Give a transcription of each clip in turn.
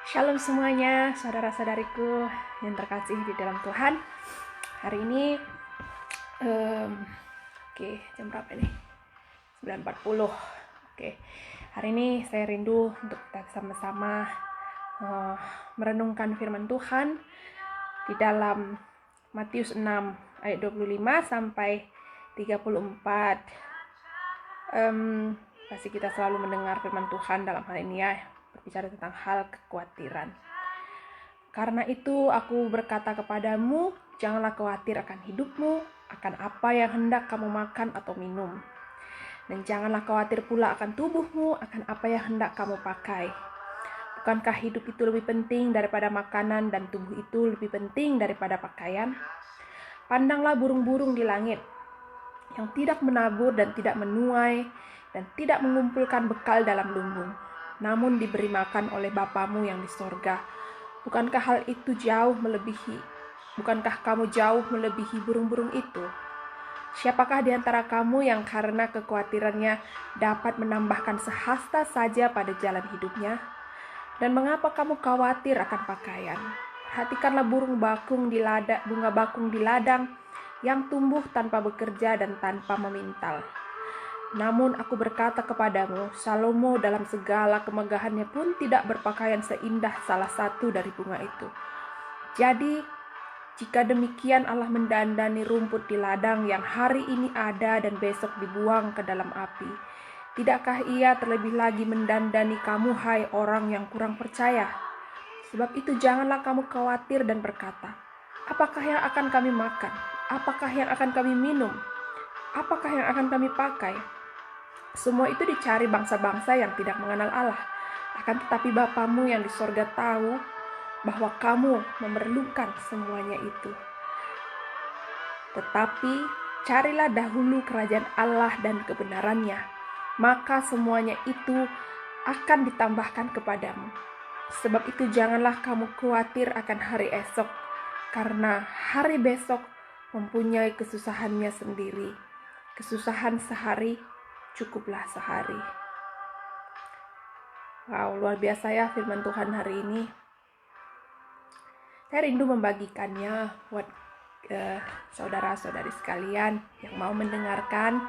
Shalom semuanya, saudara-saudariku yang terkasih di dalam Tuhan. Hari ini, jam berapa nih? 9.40. Hari ini saya rindu untuk kita sama-sama merenungkan firman Tuhan di dalam Matius 6 ayat 25 sampai 34. Pasti kita selalu mendengar firman Tuhan dalam hal ini ya, berbicara tentang hal kekhawatiran. Karena itu aku berkata kepadamu, janganlah khawatir akan hidupmu, akan apa yang hendak kamu makan atau minum. Dan janganlah khawatir pula akan tubuhmu, akan apa yang hendak kamu pakai. Bukankah hidup itu lebih penting daripada makanan dan tubuh itu lebih penting daripada pakaian? Pandanglah burung-burung di langit, yang tidak menabur dan tidak menuai, dan tidak mengumpulkan bekal dalam lumbung, namun diberi makan oleh Bapamu yang di sorga. Bukankah hal itu Bukankah kamu jauh melebihi burung-burung itu? Siapakah di antara kamu yang karena kekhawatirannya dapat menambahkan sehasta saja pada jalan hidupnya? Dan mengapa kamu khawatir akan pakaian? Perhatikanlah bunga bakung di ladang yang tumbuh tanpa bekerja dan tanpa memintal. Namun aku berkata kepadamu, Salomo dalam segala kemegahannya pun tidak berpakaian seindah salah satu dari bunga itu. Jadi, jika demikian Allah mendandani rumput di ladang yang hari ini ada dan besok dibuang ke dalam api, tidakkah Ia terlebih lagi mendandani kamu, hai orang yang kurang percaya? Sebab itu janganlah kamu khawatir dan berkata, apakah yang akan kami makan? Apakah yang akan kami minum? Apakah yang akan kami pakai? Semua itu dicari bangsa-bangsa yang tidak mengenal Allah. Akan tetapi Bapamu yang di sorga tahu bahwa kamu memerlukan semuanya itu. Tetapi carilah dahulu kerajaan Allah dan kebenarannya, maka semuanya itu akan ditambahkan kepadamu. Sebab itu janganlah kamu khawatir akan hari esok, karena hari besok mempunyai kesusahannya sendiri. Kesusahan sehari cukuplah sehari. Wow, luar biasa ya firman Tuhan hari ini. Saya rindu membagikannya buat saudara-saudari sekalian yang mau mendengarkan,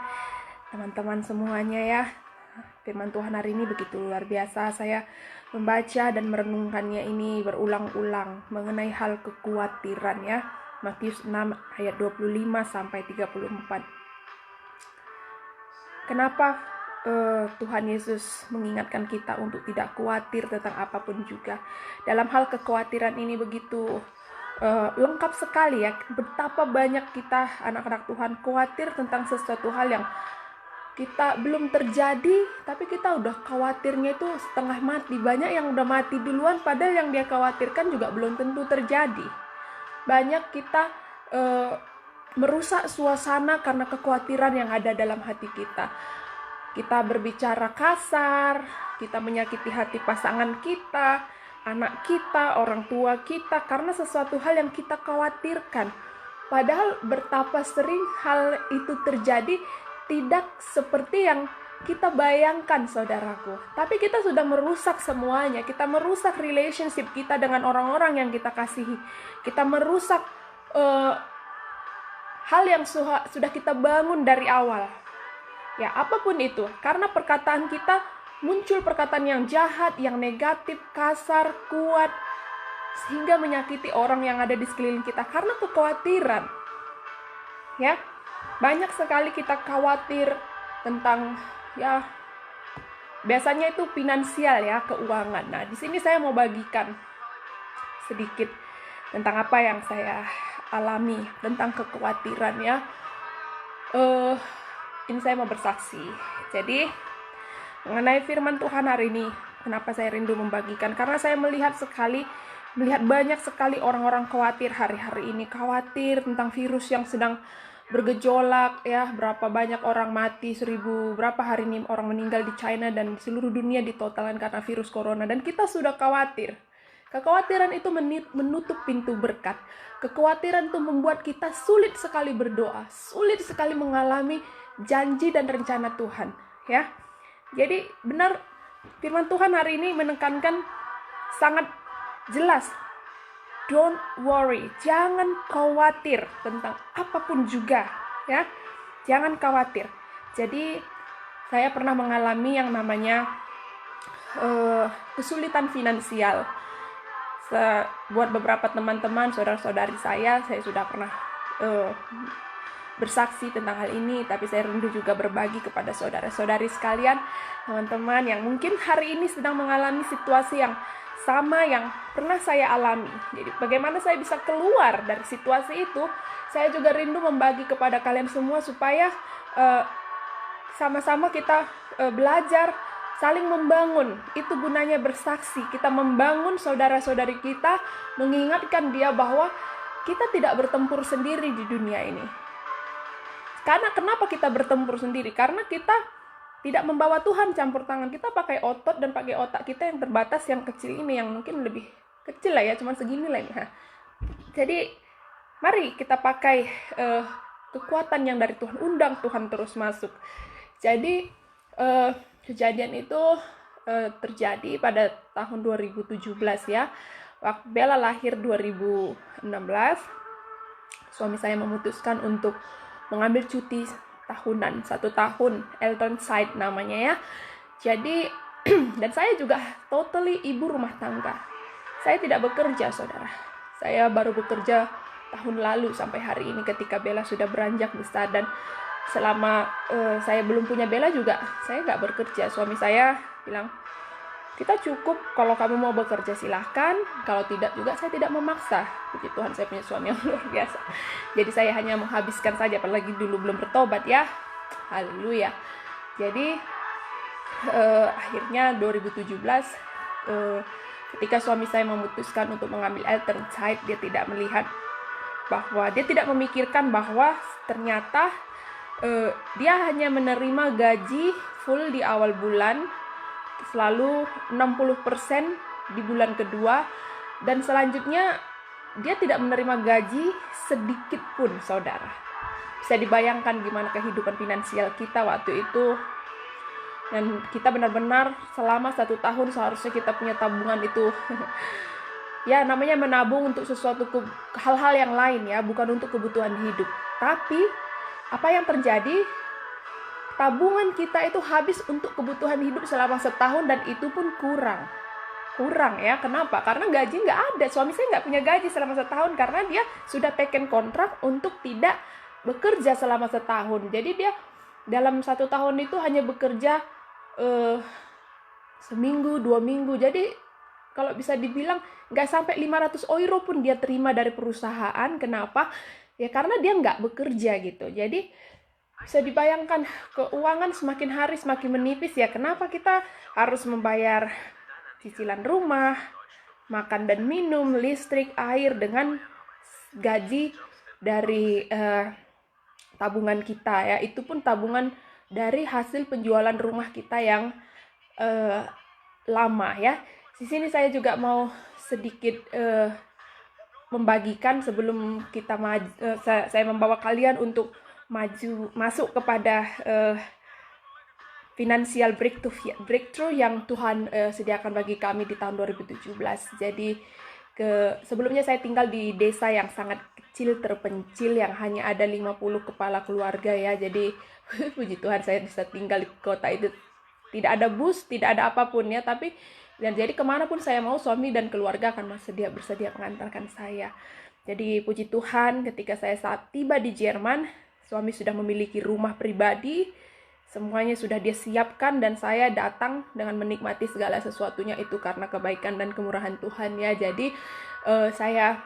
teman-teman semuanya ya. Firman Tuhan hari ini begitu luar biasa. Saya membaca dan merenungkannya ini berulang-ulang mengenai hal kekhawatiran ya. Matius 6 ayat 25 sampai 34. Kenapa Tuhan Yesus mengingatkan kita untuk tidak khawatir tentang apapun juga. Dalam hal kekhawatiran ini begitu lengkap sekali ya. Betapa banyak kita anak-anak Tuhan khawatir tentang sesuatu hal yang kita belum terjadi, tapi kita udah khawatirnya itu setengah mati. Banyak yang udah mati duluan, padahal yang dia khawatirkan juga belum tentu terjadi. Banyak kita merusak suasana karena kekhawatiran yang ada dalam hati kita. Kita berbicara kasar, kita menyakiti hati pasangan kita, anak kita, orang tua kita, karena sesuatu hal yang kita khawatirkan. Padahal betapa sering hal itu terjadi tidak seperti yang kita bayangkan, saudaraku. Tapi kita sudah merusak semuanya. Kita merusak relationship kita dengan orang-orang yang kita kasihi. Kita merusak hal yang sudah kita bangun dari awal. Ya, apapun itu. Karena perkataan kita muncul perkataan yang jahat, yang negatif, kasar, kuat, sehingga menyakiti orang yang ada di sekeliling kita karena kekhawatiran. Ya, banyak sekali kita khawatir tentang ya biasanya itu finansial ya, keuangan. Nah, di sini saya mau bagikan sedikit tentang apa yang saya alami tentang kekhawatiran ya. Ini saya mau bersaksi. Jadi mengenai firman Tuhan hari ini, kenapa saya rindu membagikan? Karena saya melihat banyak sekali orang-orang khawatir hari-hari ini, khawatir tentang virus yang sedang bergejolak ya, berapa banyak orang mati, berapa hari ini orang meninggal di China dan di seluruh dunia ditotalkan karena virus corona, dan kita sudah khawatir. Kekhawatiran itu menutup pintu berkat. Kekhawatiran itu membuat kita sulit sekali berdoa, sulit sekali mengalami janji dan rencana Tuhan ya. Jadi benar firman Tuhan hari ini menekankan sangat jelas, don't worry, jangan khawatir tentang apapun juga, ya. Jangan khawatir. Jadi saya pernah mengalami yang namanya kesulitan finansial. Buat beberapa teman-teman, saudara-saudari saya sudah pernah bersaksi tentang hal ini, tapi saya rindu juga berbagi kepada saudara-saudari sekalian, teman-teman yang mungkin hari ini sedang mengalami situasi yang sama yang pernah saya alami. Jadi bagaimana saya bisa keluar dari situasi itu, saya juga rindu membagi kepada kalian semua supaya sama-sama kita belajar saling membangun. Itu gunanya bersaksi. Kita membangun saudara-saudari kita, mengingatkan dia bahwa kita tidak bertempur sendiri di dunia ini. Karena kenapa kita bertempur sendiri? Karena kita tidak membawa Tuhan campur tangan. Kita pakai otot dan pakai otak kita yang terbatas, yang kecil ini, yang mungkin lebih kecil lah ya, cuma segini lah ini. Jadi mari kita pakai kekuatan yang dari Tuhan, undang Tuhan terus masuk. Jadi kejadian itu terjadi pada tahun 2017 ya. Waktu Bella lahir 2016, suami saya memutuskan untuk mengambil cuti tahunan, 1 tahun, Elton Side namanya ya. Jadi dan saya juga totally ibu rumah tangga. Saya tidak bekerja, saudara. Saya baru bekerja tahun lalu sampai hari ini ketika Bella sudah beranjak besar, dan selama saya belum punya Bella juga saya nggak bekerja. Suami saya bilang, kita cukup, kalau kamu mau bekerja silahkan, kalau tidak juga saya tidak memaksa. Puji Tuhan, saya punya suami yang luar biasa. Jadi saya hanya menghabiskan saja, apalagi dulu belum bertobat ya. Haleluya. Jadi akhirnya 2017 ketika suami saya memutuskan untuk mengambil alternate, dia tidak melihat bahwa, dia tidak memikirkan bahwa ternyata dia hanya menerima gaji full di awal bulan, selalu 60% di bulan kedua, dan selanjutnya dia tidak menerima gaji sedikit pun, saudara. Bisa dibayangkan gimana kehidupan finansial kita waktu itu. Dan kita benar-benar selama 1 tahun seharusnya kita punya tabungan itu ya, namanya menabung untuk sesuatu hal-hal yang lain ya, bukan untuk kebutuhan hidup. Tapi apa yang terjadi? Tabungan kita itu habis untuk kebutuhan hidup selama 1 tahun, dan itu pun kurang ya. Kenapa? Karena gaji nggak ada. Suami saya nggak punya gaji selama 1 tahun karena dia sudah taken kontrak untuk tidak bekerja selama 1 tahun. Jadi dia dalam 1 tahun itu hanya bekerja seminggu, 2 minggu. Jadi kalau bisa dibilang nggak sampai 500 euro pun dia terima dari perusahaan. Kenapa? Ya karena dia nggak bekerja gitu. Jadi bisa dibayangkan keuangan semakin hari semakin menipis ya. Kenapa kita harus membayar cicilan rumah, makan dan minum, listrik, air dengan gaji dari tabungan kita ya. Itu pun tabungan dari hasil penjualan rumah kita yang lama ya. Di sini saya juga mau sedikit membagikan sebelum kita saya membawa kalian untuk masuk kepada financial breakthrough yang Tuhan sediakan bagi kami di tahun 2017. Jadi sebelumnya saya tinggal di desa yang sangat kecil, terpencil, yang hanya ada 50 kepala keluarga ya. Jadi puji Tuhan saya bisa tinggal di kota itu. Tidak ada bus, tidak ada apapun ya, tapi dan jadi kemanapun saya mau, suami dan keluarga akan bersedia mengantarkan saya. Jadi puji Tuhan, ketika saya saat tiba di Jerman, suami sudah memiliki rumah pribadi, semuanya sudah dia siapkan, dan saya datang dengan menikmati segala sesuatunya itu karena kebaikan dan kemurahan Tuhan ya. Jadi saya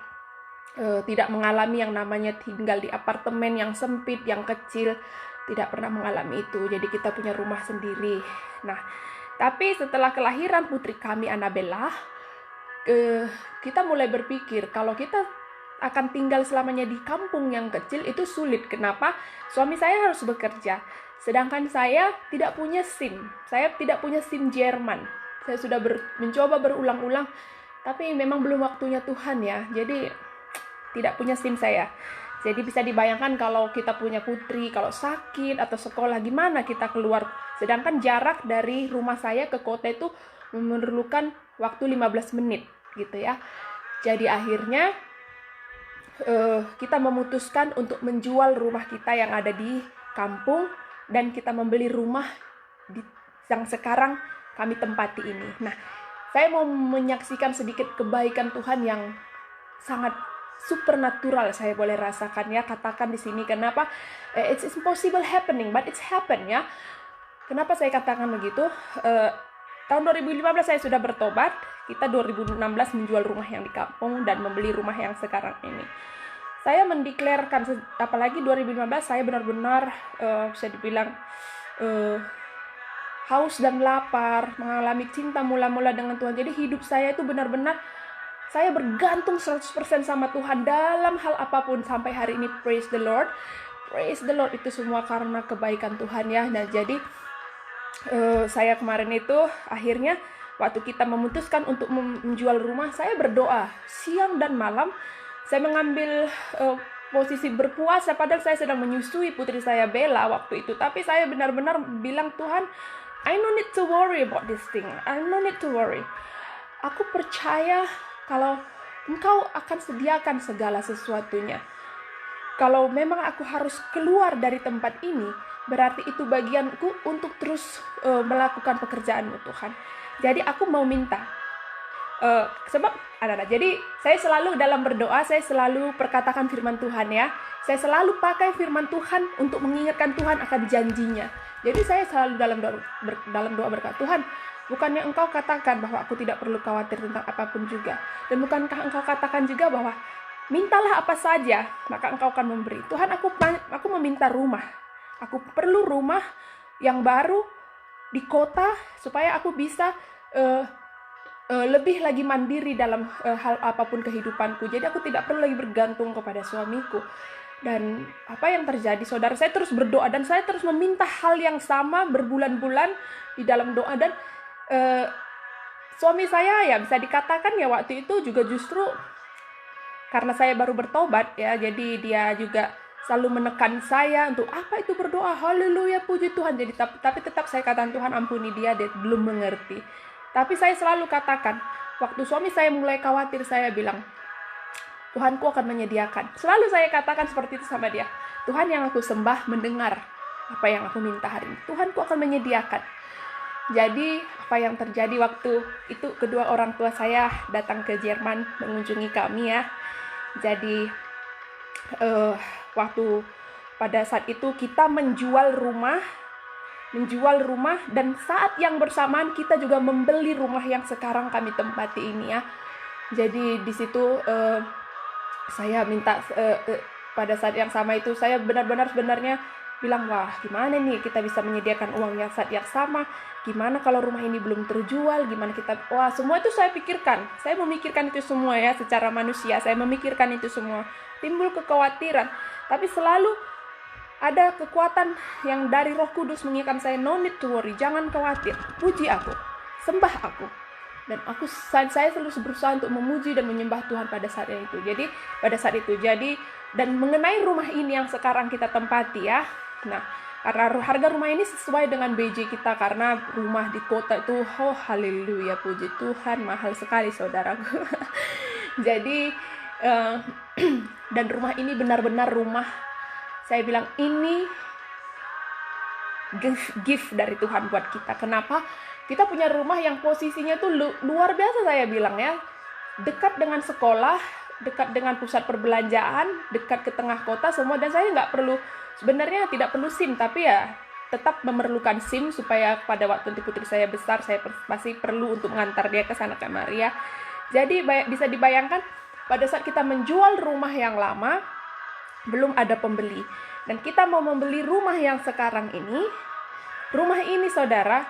tidak mengalami yang namanya tinggal di apartemen yang sempit, yang kecil, tidak pernah mengalami itu. Jadi kita punya rumah sendiri. Nah, tapi setelah kelahiran putri kami Annabella, kita mulai berpikir kalau kita akan tinggal selamanya di kampung yang kecil itu sulit. Kenapa? Suami saya harus bekerja, sedangkan saya tidak punya SIM. Saya tidak punya SIM Jerman. Saya sudah mencoba berulang-ulang, tapi memang belum waktunya Tuhan ya. Jadi tidak punya SIM saya. Jadi bisa dibayangkan kalau kita punya putri, kalau sakit atau sekolah, gimana kita keluar. Sedangkan jarak dari rumah saya ke kota itu memerlukan waktu 15 menit. gitu ya. Jadi akhirnya kita memutuskan untuk menjual rumah kita yang ada di kampung dan kita membeli rumah yang sekarang kami tempati ini. Nah, saya mau menyaksikan sedikit kebaikan Tuhan yang sangat supernatural saya boleh rasakan ya. Katakan di sini kenapa it's impossible happening but it's happen ya. Kenapa saya katakan begitu? Tahun 2015 saya sudah bertobat. Kita 2016 menjual rumah yang di kampung dan membeli rumah yang sekarang ini. Saya mendeklarkan, apalagi 2015 saya benar-benar bisa dibilang haus dan lapar, mengalami cinta mula-mula dengan Tuhan. Jadi hidup saya itu benar-benar saya bergantung 100% sama Tuhan dalam hal apapun sampai hari ini. Praise the Lord. Praise the Lord, itu semua karena kebaikan Tuhan ya. Nah, jadi saya kemarin itu akhirnya waktu kita memutuskan untuk menjual rumah, saya berdoa siang dan malam. Saya mengambil posisi berpuasa padahal saya sedang menyusui putri saya Bella waktu itu. Tapi saya benar-benar bilang, Tuhan, I no need to worry about this thing. I no need to worry. Aku percaya kalau Engkau akan sediakan segala sesuatunya. Kalau memang aku harus keluar dari tempat ini, berarti itu bagianku untuk terus melakukan pekerjaan-Mu Tuhan. Jadi aku mau minta. Sebab anak-anak, jadi saya selalu dalam berdoa, saya selalu perkatakan firman Tuhan ya. Saya selalu pakai firman Tuhan untuk mengingatkan Tuhan akan janjinya. Jadi saya selalu dalam doa berkata, Tuhan, bukannya Engkau katakan bahwa aku tidak perlu khawatir tentang apapun juga. Dan bukankah Engkau katakan juga bahwa mintalah apa saja, maka Engkau akan memberi. Tuhan, aku meminta rumah. Aku perlu rumah yang baru di kota supaya aku bisa lebih lagi mandiri dalam hal apapun kehidupanku. Jadi aku tidak perlu lagi bergantung kepada suamiku. Dan apa yang terjadi, saudara, saya terus berdoa dan saya terus meminta hal yang sama berbulan-bulan di dalam doa. Dan suami saya ya bisa dikatakan ya waktu itu juga justru karena saya baru bertobat ya, jadi dia juga selalu menekan saya untuk apa itu berdoa, haleluya, puji Tuhan. Jadi tapi tetap saya katakan, Tuhan ampuni dia belum mengerti. Tapi saya selalu katakan, waktu suami saya mulai khawatir, saya bilang, Tuhanku akan menyediakan. Selalu saya katakan seperti itu sama dia. Tuhan yang aku sembah mendengar apa yang aku minta hari ini. Tuhanku akan menyediakan. Jadi apa yang terjadi waktu itu, kedua orang tua saya datang ke Jerman mengunjungi kami ya. Jadi waktu pada saat itu kita menjual rumah dan saat yang bersamaan kita juga membeli rumah yang sekarang kami tempati ini ya. Jadi di situ saya minta pada saat yang sama itu saya benar-benar sebenarnya bilang, wah gimana nih kita bisa menyediakan uang yang saat yang sama, gimana kalau rumah ini belum terjual, gimana kita, wah semua itu saya pikirkan, saya memikirkan itu semua ya, secara manusia saya memikirkan itu semua, timbul kekhawatiran, tapi selalu ada kekuatan yang dari Roh Kudus mengingatkan saya, no need to worry, jangan khawatir, puji aku, sembah aku. Dan saya selalu berusaha untuk memuji dan menyembah Tuhan pada saat itu. Jadi pada saat itu, dan mengenai rumah ini yang sekarang kita tempati ya. Nah, karena harga rumah ini sesuai dengan BJ kita, karena rumah di kota itu, oh haleluya, puji Tuhan, mahal sekali saudaraku. Jadi dan rumah ini benar-benar rumah, saya bilang ini gift dari Tuhan buat kita. Kenapa? Kita punya rumah yang posisinya tuh luar biasa, saya bilang ya. Dekat dengan sekolah, dekat dengan pusat perbelanjaan, dekat ke tengah kota semua. Dan saya nggak perlu, sebenarnya tidak perlu SIM, tapi ya tetap memerlukan SIM supaya pada waktu putri saya besar, saya masih perlu untuk mengantar dia ke sana kemari ya. Jadi bisa dibayangkan pada saat kita menjual rumah yang lama, belum ada pembeli. Dan kita mau membeli rumah yang sekarang ini. Rumah ini saudara,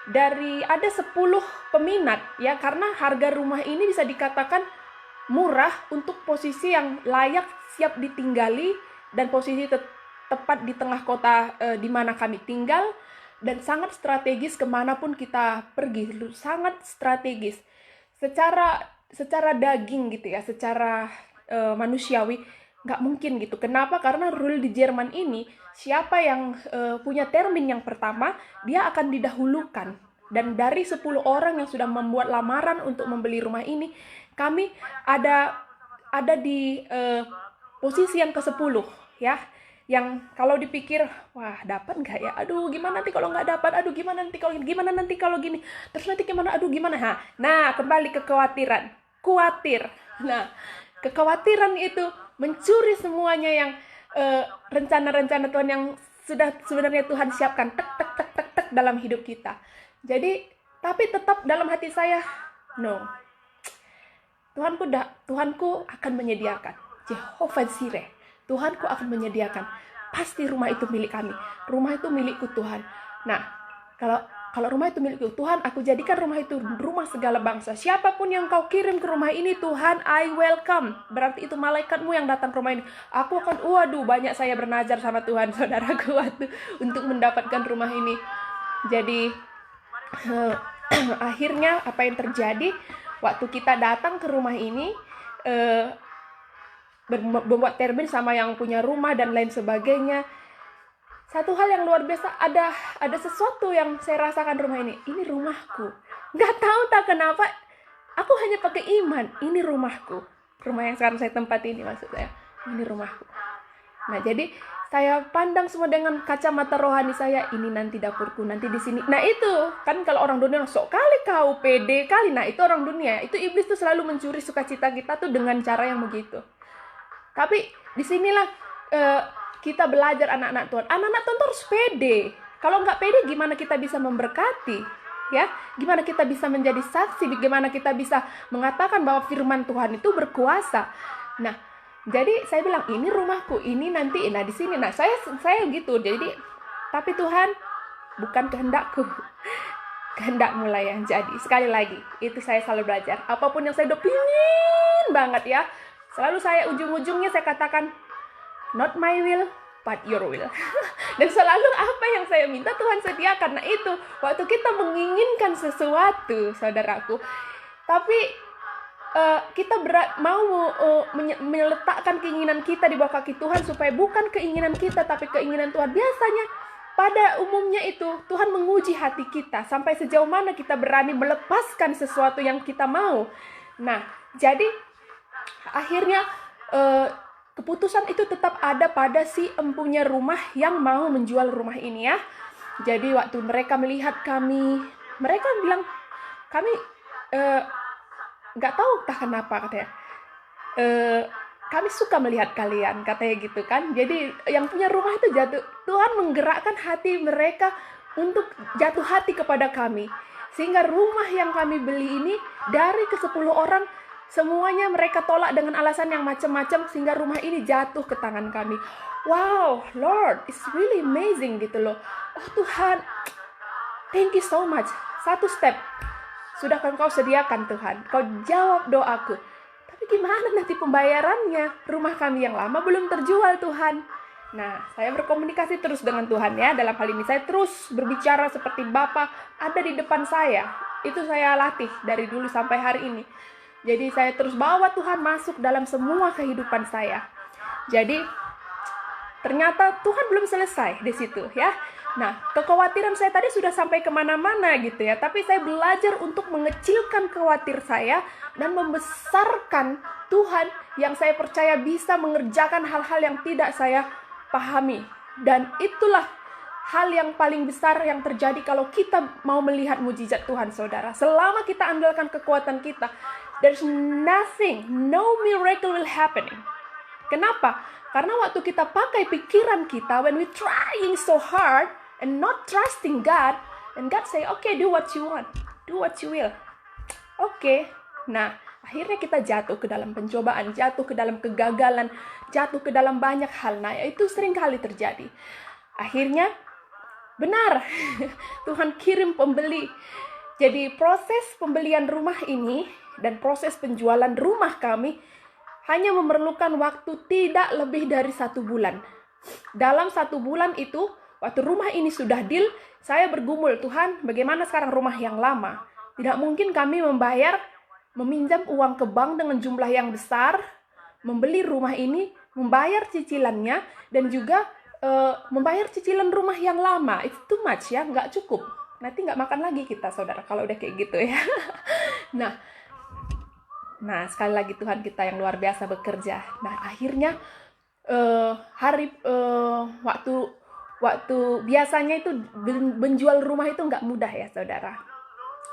dari ada 10 peminat ya, karena harga rumah ini bisa dikatakan murah untuk posisi yang layak siap ditinggali dan posisi tepat di tengah kota di mana kami tinggal, dan sangat strategis kemanapun kita pergi, sangat strategis secara daging gitu ya, secara manusiawi nggak mungkin gitu. Kenapa? Karena rule di Jerman ini, siapa yang punya termin yang pertama, dia akan didahulukan. Dan dari 10 orang yang sudah membuat lamaran untuk membeli rumah ini, kami ada di posisi yang ke-10 ya, yang kalau dipikir wah dapat nggak ya, aduh gimana nanti kalau nggak dapat, aduh gimana nanti kalau gini, gimana nanti kalau gini, terus nanti gimana, aduh gimana. Nah kembali ke kekhawatiran, khawatir. Nah kekhawatiran itu mencuri semuanya yang rencana-rencana Tuhan yang sudah sebenarnya Tuhan siapkan tek tek tek tek tek dalam hidup kita. Jadi tapi tetap dalam hati saya, no, Tuhanku akan menyediakan. Jehovah Jireh, Tuhanku akan menyediakan. Pasti rumah itu milik kami. Rumah itu milikku Tuhan. Nah, kalau rumah itu milikku Tuhan, aku jadikan rumah itu rumah segala bangsa. Siapapun yang kau kirim ke rumah ini, Tuhan, I welcome. Berarti itu malaikatmu yang datang ke rumah ini. Aku akan, waduh, banyak saya bernazar sama Tuhan, saudaraku, untuk mendapatkan rumah ini. Jadi, akhirnya apa yang terjadi? Waktu kita datang ke rumah ini, membuat termin sama yang punya rumah dan lain sebagainya. Satu hal yang luar biasa, ada sesuatu yang saya rasakan rumah ini. Ini rumahku. Nggak tahu tak kenapa, aku hanya pakai iman. Ini rumahku. Rumah yang sekarang saya tempati ini maksud saya. Ini rumahku. Nah jadi saya pandang semua dengan kacamata rohani saya. Ini nanti dapurku, nanti di sini. Nah itu kan kalau orang dunia sok kali kau pede kali. Nah itu orang dunia. Itu iblis tuh selalu mencuri sukacita kita tuh dengan cara yang begitu. Tapi disinilah kita belajar anak-anak Tuhan. Anak-anak Tuhan harus pede. Kalau nggak pede, gimana kita bisa memberkati? Ya, gimana kita bisa menjadi saksi? Bagaimana kita bisa mengatakan bahwa firman Tuhan itu berkuasa? Nah, jadi saya bilang ini rumahku, ini nanti, nah di sini. Nah, saya gitu. Jadi, tapi Tuhan bukan kehendakku, kehendakmu lah yang jadi. Sekali lagi, itu saya selalu belajar. Apapun yang saya udah pingin banget ya, selalu saya ujung-ujungnya saya katakan, not my will, but your will. Dan selalu apa yang saya minta Tuhan sediakan. Nah itu, waktu kita menginginkan sesuatu, saudaraku, tapi kita mau meletakkan keinginan kita di bawah kaki Tuhan, supaya bukan keinginan kita, tapi keinginan Tuhan. Biasanya, pada umumnya itu, Tuhan menguji hati kita, sampai sejauh mana kita berani melepaskan sesuatu yang kita mau. Nah, jadi, akhirnya, keputusan itu tetap ada pada si empunya rumah yang mau menjual rumah ini ya. Jadi waktu mereka melihat kami, mereka bilang, kami nggak tahu entah kenapa katanya. Kami suka melihat kalian, katanya gitu kan. Jadi yang punya rumah itu Tuhan menggerakkan hati mereka untuk jatuh hati kepada kami. Sehingga rumah yang kami beli ini dari ke-10 orang, semuanya mereka tolak dengan alasan yang macam-macam, sehingga rumah ini jatuh ke tangan kami. Wow, Lord, it's really amazing gitu loh. Oh Tuhan, thank you so much. Satu step sudah Kau sediakan Tuhan. Kau jawab doaku. Tapi gimana nanti pembayarannya? Rumah kami yang lama belum terjual Tuhan. Nah, saya berkomunikasi terus dengan Tuhan ya. Dalam hal ini saya terus berbicara seperti Bapa ada di depan saya. Itu saya latih dari dulu sampai hari ini. Jadi saya terus bawa Tuhan masuk dalam semua kehidupan saya. Jadi ternyata Tuhan belum selesai di situ ya. Nah, kekhawatiran saya tadi sudah sampai kemana-mana gitu ya. Tapi saya belajar untuk mengecilkan khawatir saya dan membesarkan Tuhan yang saya percaya bisa mengerjakan hal-hal yang tidak saya pahami. Dan itulah hal yang paling besar yang terjadi kalau kita mau melihat mujizat Tuhan, saudara. Selama kita andalkan kekuatan kita, there's nothing, no miracle will happening. Kenapa? Karena waktu kita pakai pikiran kita, when we trying so hard and not trusting God, and God say, okay, do what you want, do what you will. Okay, nah akhirnya kita jatuh ke dalam pencobaan, jatuh ke dalam kegagalan, jatuh ke dalam banyak hal. Nah itu sering kali terjadi. Akhirnya, benar, Tuhan kirim pembeli. Jadi proses pembelian rumah ini dan proses penjualan rumah kami hanya memerlukan waktu tidak lebih dari 1 bulan. Dalam 1 bulan itu, waktu rumah ini sudah deal, saya bergumul, Tuhan, bagaimana sekarang rumah yang lama? Tidak mungkin kami meminjam uang ke bank dengan jumlah yang besar, membeli rumah ini, membayar cicilannya, dan juga membayar cicilan rumah yang lama. It's too much ya, nggak cukup. Nanti nggak makan lagi kita, saudara, kalau udah kayak gitu ya. Nah, Nah, sekali lagi Tuhan kita yang luar biasa bekerja. Nah, akhirnya waktu biasanya itu menjual rumah itu nggak mudah ya saudara,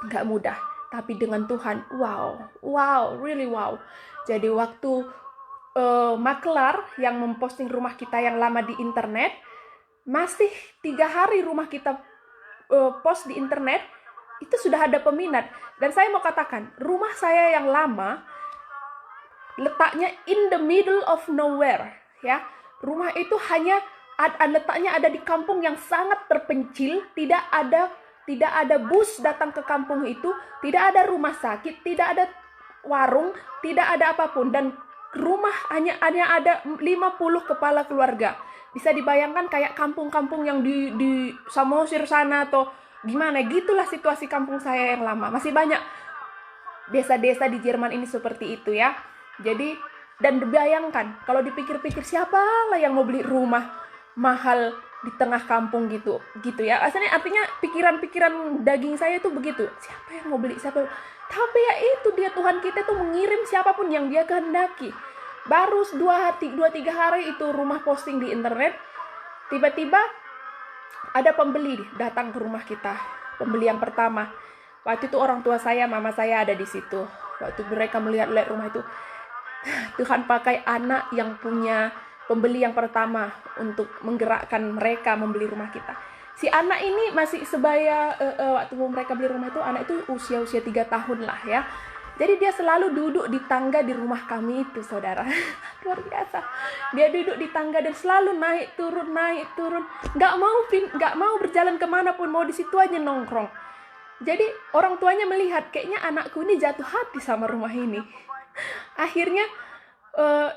nggak mudah. Tapi dengan Tuhan, wow, really wow. Jadi waktu makelar yang memposting rumah kita yang lama di internet, masih 3 hari rumah kita post di internet, itu sudah ada peminat. Dan saya mau katakan, rumah saya yang lama letaknya in the middle of nowhere, ya. Rumah itu hanya letaknya ada di kampung yang sangat terpencil, tidak ada bus datang ke kampung itu, tidak ada rumah sakit, tidak ada warung, tidak ada apapun, dan rumah hanya ada 50 kepala keluarga. Bisa dibayangkan kayak kampung-kampung yang di Samosir sana atau gimana, gitulah situasi kampung saya yang lama. Masih banyak desa-desa di Jerman ini seperti itu ya. Jadi, dan bayangkan kalau dipikir-pikir, siapa lah yang mau beli rumah mahal di tengah kampung gitu ya. Artinya pikiran daging saya itu begitu, siapa yang mau beli, tapi ya itu dia, Tuhan kita tuh mengirim siapapun yang dia kehendaki. Baru 2-3 hari itu rumah posting di internet, tiba-tiba ada pembeli datang ke rumah kita, pembeli yang pertama. Waktu itu orang tua saya, mama saya ada di situ. Waktu mereka melihat rumah itu, Tuhan pakai anak yang punya pembeli yang pertama untuk menggerakkan mereka membeli rumah kita. Si anak ini masih sebaya waktu mereka beli rumah itu, anak itu usia 3 tahun lah ya. Jadi dia selalu duduk di tangga di rumah kami itu, saudara. Luar biasa. Dia duduk di tangga dan selalu naik turun. Nggak mau berjalan kemanapun, mau di situ aja nongkrong. Jadi orang tuanya melihat, kayaknya anakku ini jatuh hati sama rumah ini. Akhirnya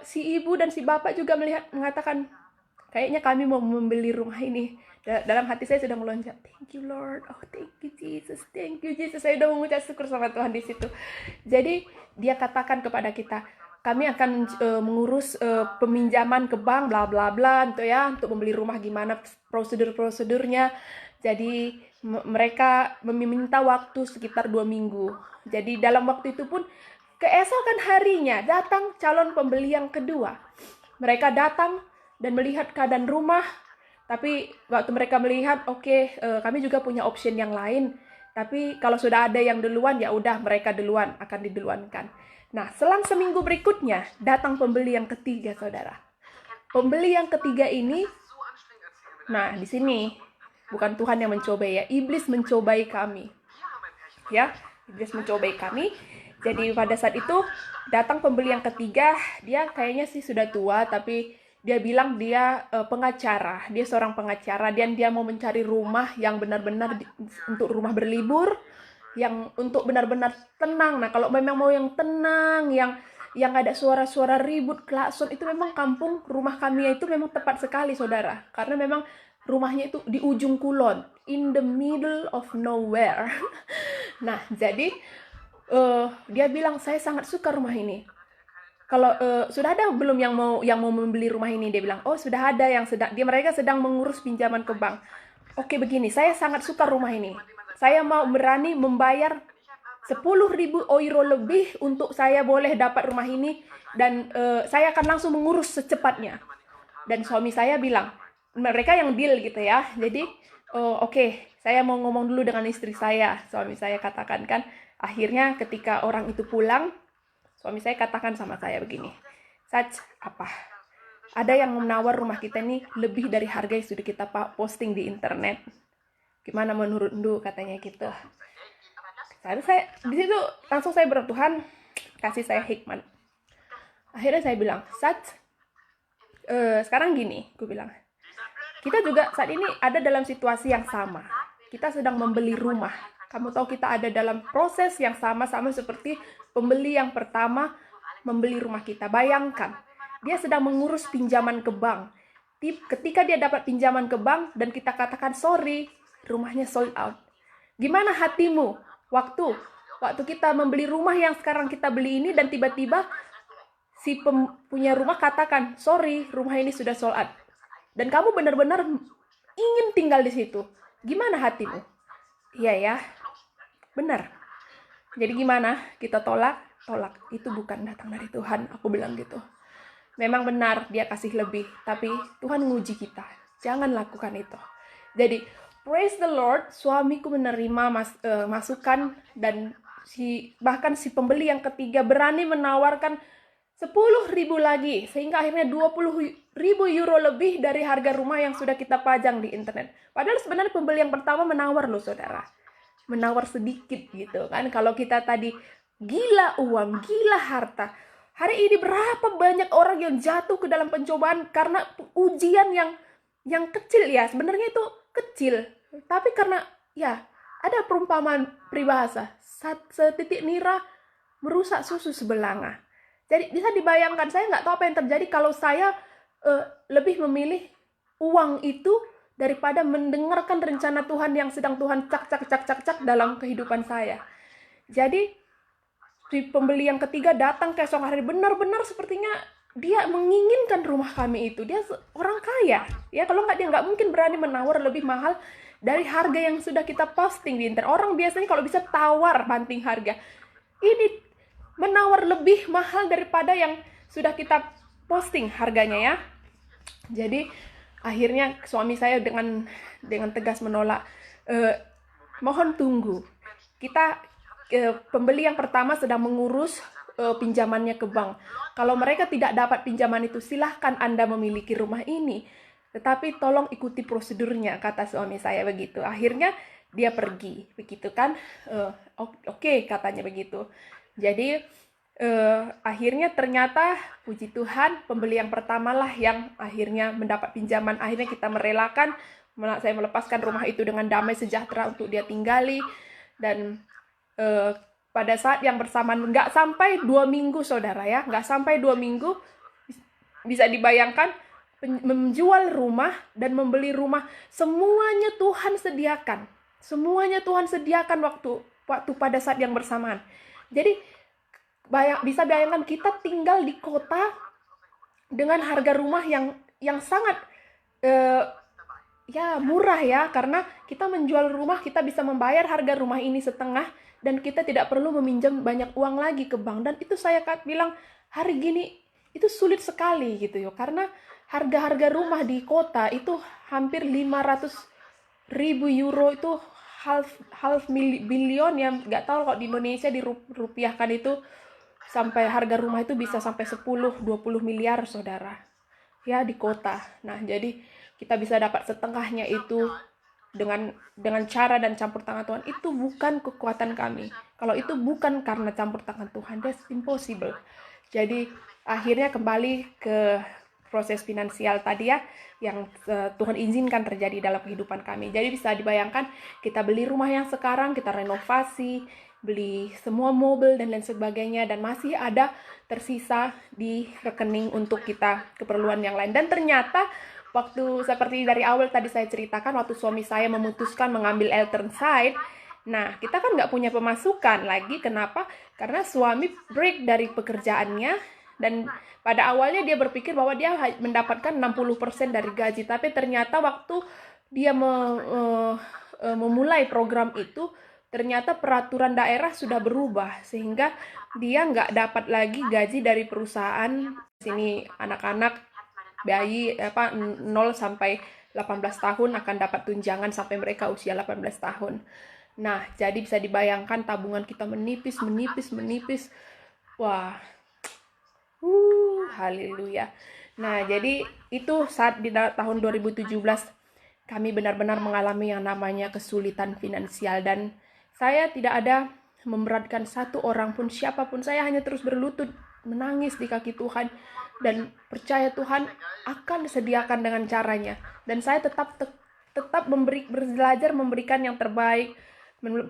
si ibu dan si bapak juga mengatakan, kayaknya kami mau membeli rumah ini. Dalam hati saya sudah melonjak, thank you Lord, oh thank you Jesus. Saya sudah mengucap syukur sama Tuhan di situ. Jadi dia katakan kepada kita, kami akan mengurus peminjaman ke bank, bla bla bla, untuk membeli rumah, gimana prosedurnya. Jadi mereka meminta waktu sekitar 2 minggu. Jadi dalam waktu itu pun, keesokan harinya datang calon pembeli yang kedua. Mereka datang dan melihat keadaan rumah. Tapi waktu mereka melihat, kami juga punya option yang lain. Tapi kalau sudah ada yang duluan, ya udah mereka duluan, akan diduluankan. Nah, selang seminggu berikutnya datang pembeli yang ketiga, saudara. Pembeli yang ketiga ini, nah di sini bukan Tuhan yang mencobai ya, iblis mencobai kami. Ya, iblis mencobai kami. Jadi pada saat itu datang pembeli yang ketiga, dia kayaknya sih sudah tua, tapi dia bilang dia pengacara, dia seorang pengacara, dan dia mau mencari rumah yang benar-benar untuk rumah berlibur, yang untuk benar-benar tenang. Nah, kalau memang mau yang tenang, yang ada suara-suara ribut, klakson, itu memang kampung rumah kami itu memang tepat sekali, saudara. Karena memang rumahnya itu di ujung kulon, in the middle of nowhere. Nah, jadi dia bilang, saya sangat suka rumah ini. Kalau sudah ada belum yang mau membeli rumah ini? Dia bilang, oh sudah ada, mereka sedang mengurus pinjaman ke bank. Oke, begini, saya sangat suka rumah ini. Saya mau berani membayar 10.000 euro lebih untuk saya boleh dapat rumah ini, dan saya akan langsung mengurus secepatnya. Dan suami saya bilang, mereka yang deal gitu ya. Jadi saya mau ngomong dulu dengan istri saya. Suami saya katakan kan. Akhirnya ketika orang itu pulang, suami saya katakan sama saya begini, Sach, apa? Ada yang menawar rumah kita ini lebih dari harga yang sudah kita posting di internet. Gimana menurut Ndu, katanya gitu. Saya di situ langsung saya berdoa, Tuhan kasih saya hikmat. Akhirnya saya bilang, Sach, sekarang gini, gue bilang, kita juga saat ini ada dalam situasi yang sama. Kita sedang membeli rumah. Kamu tahu kita ada dalam proses yang sama seperti pembeli yang pertama membeli rumah kita. Bayangkan, dia sedang mengurus pinjaman ke bank. Ketika dia dapat pinjaman ke bank dan kita katakan, sorry, rumahnya sold out. Gimana hatimu waktu kita membeli rumah yang sekarang kita beli ini, dan tiba-tiba si punya rumah katakan, sorry, rumah ini sudah sold out. Dan kamu benar-benar ingin tinggal di situ. Gimana hatimu? Iya ya, benar. Jadi gimana? Kita tolak? tolak, itu bukan datang dari Tuhan, aku bilang gitu. Memang benar dia kasih lebih, tapi Tuhan nguji kita, jangan lakukan itu. Jadi praise the Lord, suamiku menerima masukan, dan bahkan si pembeli yang ketiga berani menawarkan 10.000 lagi, sehingga akhirnya 20.000 euro lebih dari harga rumah yang sudah kita pajang di internet. Padahal sebenarnya pembeli yang pertama menawar loh saudara, menawar sedikit gitu kan. Kalau kita tadi gila uang, gila harta, hari ini berapa banyak orang yang jatuh ke dalam pencobaan karena ujian yang kecil ya, sebenarnya itu kecil, tapi karena ya ada perumpamaan peribahasa, setitik nira merusak susu sebelanga. Jadi bisa dibayangkan, saya nggak tahu apa yang terjadi kalau saya lebih memilih uang itu daripada mendengarkan rencana Tuhan yang sedang Tuhan cak dalam kehidupan saya. Jadi si pembeli yang ketiga datang keesok hari, benar-benar sepertinya dia menginginkan rumah kami itu. Dia orang kaya ya, kalau nggak dia nggak mungkin berani menawar lebih mahal dari harga yang sudah kita posting di internet. Orang biasanya kalau bisa tawar banting harga, ini menawar lebih mahal daripada yang sudah kita posting harganya ya. Jadi akhirnya suami saya dengan tegas menolak. Mohon tunggu, kita pembeli yang pertama sedang mengurus pinjamannya ke bank. Kalau mereka tidak dapat pinjaman itu, silahkan Anda memiliki rumah ini, tetapi tolong ikuti prosedurnya, kata suami saya begitu. Akhirnya dia pergi, begitu kan? Oke, katanya begitu. Jadi akhirnya ternyata puji Tuhan pembeli yang pertama lah yang akhirnya mendapat pinjaman. Akhirnya kita merelakan, saya melepaskan rumah itu dengan damai sejahtera untuk dia tinggali. Dan pada saat yang bersamaan, nggak sampai 2 minggu saudara ya, nggak sampai 2 minggu, bisa dibayangkan, menjual rumah dan membeli rumah, semuanya Tuhan sediakan. Semuanya Tuhan sediakan waktu pada saat yang bersamaan. Jadi bisa bayangkan kita tinggal di kota dengan harga rumah yang sangat ya murah ya, karena kita menjual rumah, kita bisa membayar harga rumah ini setengah dan kita tidak perlu meminjam banyak uang lagi ke bank. Dan itu saya bilang hari gini itu sulit sekali gitu ya, karena harga-harga rumah di kota itu hampir 500.000 euro, itu half billion ya, nggak tahu kalau di Indonesia dirupiahkan itu sampai harga rumah itu bisa sampai 10-20 miliar saudara ya di kota. Nah jadi kita bisa dapat setengahnya itu dengan cara dan campur tangan Tuhan. Itu bukan kekuatan kami. Kalau itu bukan karena campur tangan Tuhan, that's impossible. Jadi akhirnya kembali ke proses finansial tadi ya, yang Tuhan izinkan terjadi dalam kehidupan kami. Jadi bisa dibayangkan, kita beli rumah yang sekarang, kita renovasi, beli semua mobil dan lain sebagainya, dan masih ada tersisa di rekening untuk kita keperluan yang lain. Dan ternyata waktu seperti dari awal tadi saya ceritakan, waktu suami saya memutuskan mengambil alternate side, nah kita kan nggak punya pemasukan lagi. Kenapa? Karena suami break dari pekerjaannya, dan pada awalnya dia berpikir bahwa dia mendapatkan 60% dari gaji. Tapi ternyata waktu dia memulai program itu, ternyata peraturan daerah sudah berubah, sehingga dia nggak dapat lagi gaji dari perusahaan. Sini anak-anak bayi 0 sampai 18 tahun akan dapat tunjangan sampai mereka usia 18 tahun. Nah, jadi bisa dibayangkan tabungan kita menipis. Wah, haleluya. Nah, jadi itu saat di tahun 2017 kami benar-benar mengalami yang namanya kesulitan finansial, dan saya tidak ada memberatkan satu orang pun, siapapun. Saya hanya terus berlutut menangis di kaki Tuhan dan percaya Tuhan akan sediakan dengan caranya. Dan saya tetap belajar memberikan yang terbaik,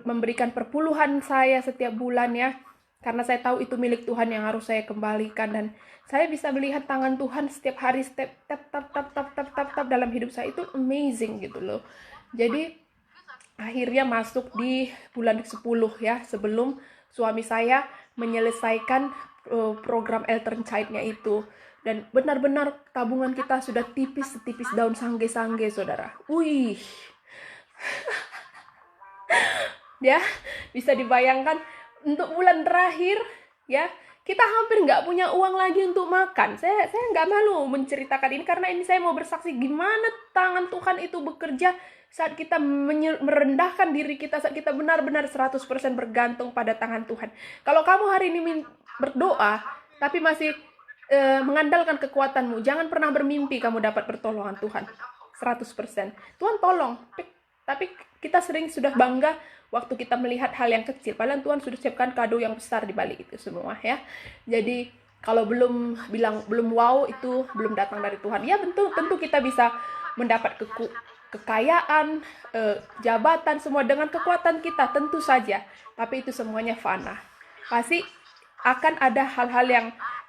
memberikan perpuluhan saya setiap bulan ya, karena saya tahu itu milik Tuhan yang harus saya kembalikan. Dan saya bisa melihat tangan Tuhan setiap hari, tap dalam hidup saya. Itu amazing gitu loh. Jadi akhirnya masuk di bulan 10 ya, sebelum suami saya menyelesaikan program alternate child-nya itu. Dan benar-benar tabungan kita sudah tipis daun sangge-sangge saudara. Wih. Ya, bisa dibayangkan untuk bulan terakhir ya. Kita hampir nggak punya uang lagi untuk makan. Saya nggak malu menceritakan ini karena ini saya mau bersaksi gimana tangan Tuhan itu bekerja saat kita merendahkan diri kita, saat kita benar-benar 100% bergantung pada tangan Tuhan. Kalau kamu hari ini berdoa tapi masih mengandalkan kekuatanmu, jangan pernah bermimpi kamu dapat pertolongan Tuhan 100%. Tuhan tolong, tapi kita sering sudah bangga waktu kita melihat hal yang kecil, padahal Tuhan sudah siapkan kado yang besar di balik itu semua, ya. Jadi kalau belum bilang belum wow, itu belum datang dari Tuhan. Ya tentu kita bisa mendapat kekayaan, jabatan, semua dengan kekuatan kita, tentu saja. Tapi itu semuanya fana. Pasti akan ada hal-hal yang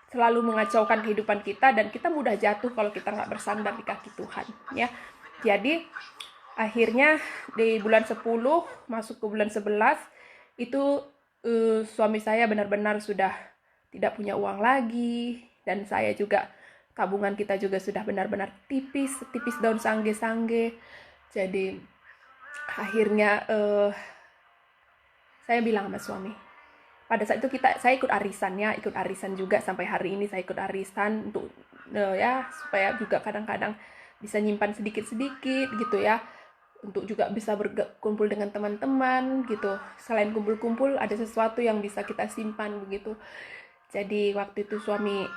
selalu mengacaukan kehidupan kita, dan kita mudah jatuh kalau kita nggak bersandar di kaki Tuhan, ya. Jadi akhirnya di bulan 10 masuk ke bulan 11 itu suami saya benar-benar sudah tidak punya uang lagi, dan saya juga tabungan kita juga sudah benar-benar tipis daun sangge-sangge. Jadi akhirnya saya bilang sama suami, pada saat itu saya ikut arisan juga sampai hari ini. Saya ikut arisan untuk ya supaya juga kadang-kadang bisa nyimpan sedikit-sedikit gitu ya, untuk juga bisa berkumpul dengan teman-teman gitu. Selain kumpul-kumpul, ada sesuatu yang bisa kita simpan begitu. Jadi waktu itu suami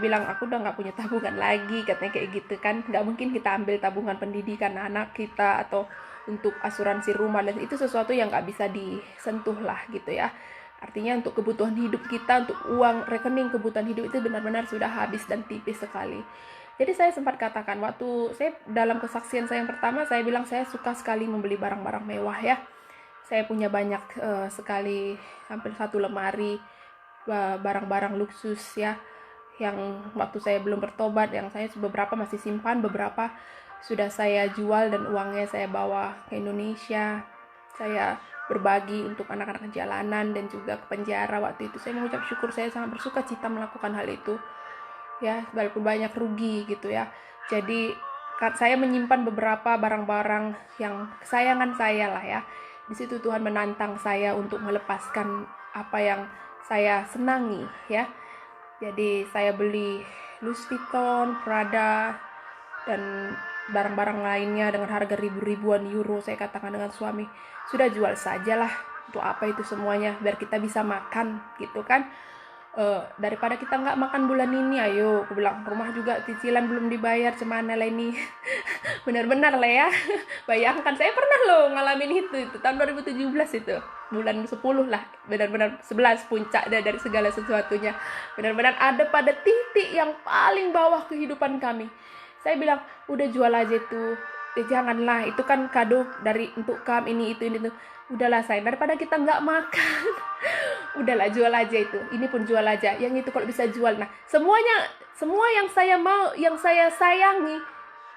bilang, aku udah nggak punya tabungan lagi, katanya kayak gitu kan. Nggak mungkin kita ambil tabungan pendidikan anak kita atau untuk asuransi rumah, dan itu sesuatu yang nggak bisa disentuh lah gitu ya. Artinya untuk kebutuhan hidup kita, untuk uang rekening kebutuhan hidup itu benar-benar sudah habis dan tipis sekali. Jadi saya sempat katakan, waktu saya dalam kesaksian saya yang pertama, saya bilang saya suka sekali membeli barang-barang mewah ya. Saya punya banyak sekali, hampir 1 lemari barang-barang luksus ya, yang waktu saya belum bertobat, yang saya beberapa masih simpan, beberapa sudah saya jual dan uangnya saya bawa ke Indonesia. Saya berbagi untuk anak-anak jalanan dan juga ke penjara. Waktu itu saya mengucap syukur, saya sangat bersuka cita melakukan hal itu ya, walaupun banyak rugi gitu ya. Jadi saya menyimpan beberapa barang-barang yang kesayangan saya lah ya. Di situ Tuhan menantang saya untuk melepaskan apa yang saya senangi ya. Jadi saya beli Louis Vuitton, Prada, dan barang-barang lainnya dengan harga ribuan euro. Saya katakan dengan suami, sudah jual sajalah, untuk apa itu semuanya, biar kita bisa makan gitu kan. Daripada kita nggak makan bulan ini, ayo, aku bilang, rumah juga cicilan belum dibayar, cemana lah ini. Benar-benar lah ya. Bayangkan, saya pernah loh ngalamin itu tahun 2017 itu, bulan 10 lah, benar-benar 11 puncak dari segala sesuatunya. Benar-benar ada pada titik yang paling bawah kehidupan kami. Saya bilang, udah jual aja itu, janganlah, itu kan kado dari untuk kamu, ini itu. Udahlah sayang, daripada kita nggak makan. Udahlah, jual aja itu, ini pun jual aja, yang itu kalau bisa jual. Nah, semua yang saya mau, yang saya sayangi,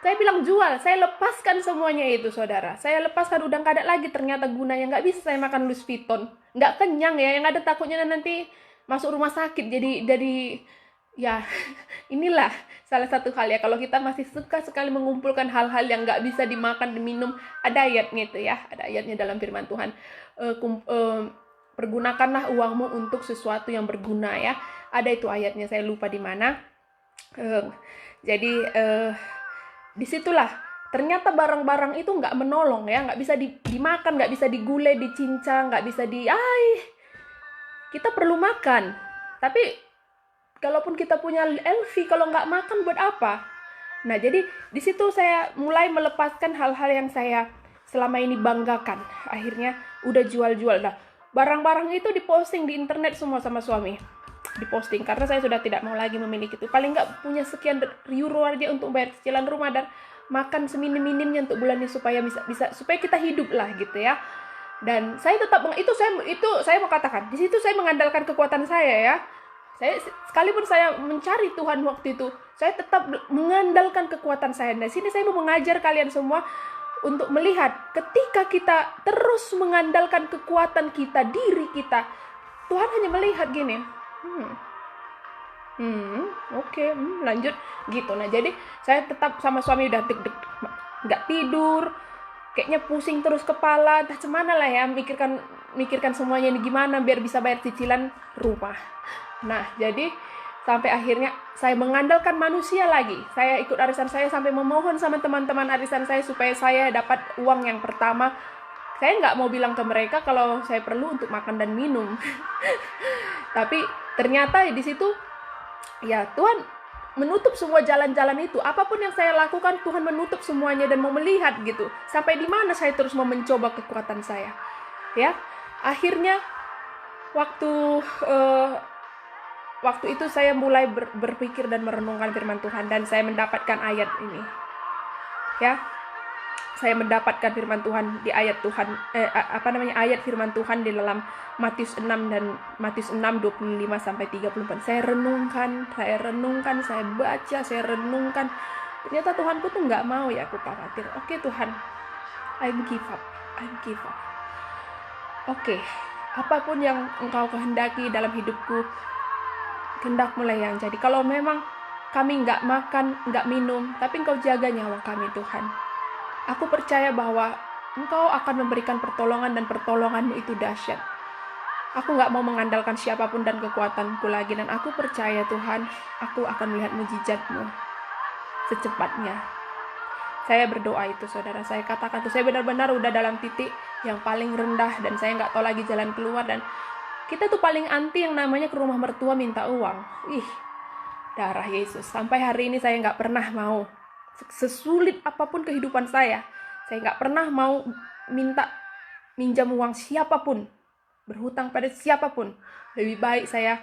saya bilang jual, saya lepaskan semuanya itu, saudara. Saya lepaskan, udah nggak ada lagi ternyata gunanya. Nggak bisa saya makan Louis Vuitton, nggak kenyang ya, yang ada takutnya nanti masuk rumah sakit. Jadi ya, inilah salah satu hal ya, kalau kita masih suka sekali mengumpulkan hal-hal yang nggak bisa dimakan, diminum, ada ayatnya itu ya, ada ayatnya dalam firman Tuhan. Pergunakanlah uangmu untuk sesuatu yang berguna ya. Ada itu ayatnya, saya lupa di mana. Jadi disitulah ternyata barang-barang itu nggak menolong ya, nggak bisa dimakan, nggak bisa digulai, dicincang, nggak bisa kita perlu makan. Tapi kalaupun kita punya LV, kalau nggak makan buat apa? Nah, jadi di situ saya mulai melepaskan hal-hal yang saya selama ini banggakan. Akhirnya udah jual-jual. Nah, barang-barang itu diposting di internet semua sama suami. Diposting karena saya sudah tidak mau lagi memiliki itu. Paling nggak punya sekian euro aja untuk bayar cicilan rumah dan makan seminim-minimnya untuk bulan ini, supaya bisa supaya kita hidup lah gitu ya. Dan saya tetap itu saya mau katakan, di situ saya mengandalkan kekuatan saya ya. Saya sekalipun saya mencari Tuhan waktu itu, saya tetap mengandalkan kekuatan saya. Nah, sini saya mau mengajar kalian semua untuk melihat ketika kita terus mengandalkan kekuatan kita, diri kita, Tuhan hanya melihat gini. Oke, lanjut gitu. Nah, jadi saya tetap sama suami udah nggak tidur, kayaknya pusing terus kepala, entah cemana lah ya, mikirkan mikirkan semuanya ini gimana biar bisa bayar cicilan rumah. Nah, jadi sampai akhirnya saya mengandalkan manusia lagi. Saya ikut arisan saya sampai memohon sama teman-teman arisan saya supaya saya dapat uang yang pertama. Saya nggak mau bilang ke mereka kalau saya perlu untuk makan dan minum. Tapi ternyata di situ ya Tuhan menutup semua jalan-jalan itu. Apapun yang saya lakukan, Tuhan menutup semuanya dan mau melihat gitu. Sampai di mana saya terus mau mencoba kekuatan saya. Ya, akhirnya waktu itu saya mulai berpikir dan merenungkan firman Tuhan dan saya mendapatkan ayat ini. Ya. Saya mendapatkan firman Tuhan di ayat Tuhan ayat firman Tuhan di dalam Matius 6 dan Matius 6 25 sampai 34. Saya renungkan, saya baca, saya renungkan. Ternyata Tuhanku tuh nggak mau ya aku khawatir. Oke Tuhan, I'm give up. Oke, apapun yang Engkau kehendaki dalam hidupku, kehendak mulai yang jadi. Kalau memang kami nggak makan, nggak minum, tapi Engkau jaga nyawa kami Tuhan. Aku percaya bahwa Engkau akan memberikan pertolongan dan pertolongan-Mu itu dahsyat. Aku nggak mau mengandalkan siapapun dan kekuatanku lagi. Dan aku percaya Tuhan, aku akan melihat mujizat-Mu secepatnya. Saya berdoa itu saudara. Saya katakan tuh, saya benar-benar udah dalam titik yang paling rendah. Dan saya nggak tahu lagi jalan keluar. Dan kita tuh paling anti yang namanya ke rumah mertua minta uang. Darah Yesus. Sampai hari ini saya nggak pernah mau. Sesulit apapun kehidupan saya nggak pernah mau minjam uang siapapun, berhutang pada siapapun. Lebih baik saya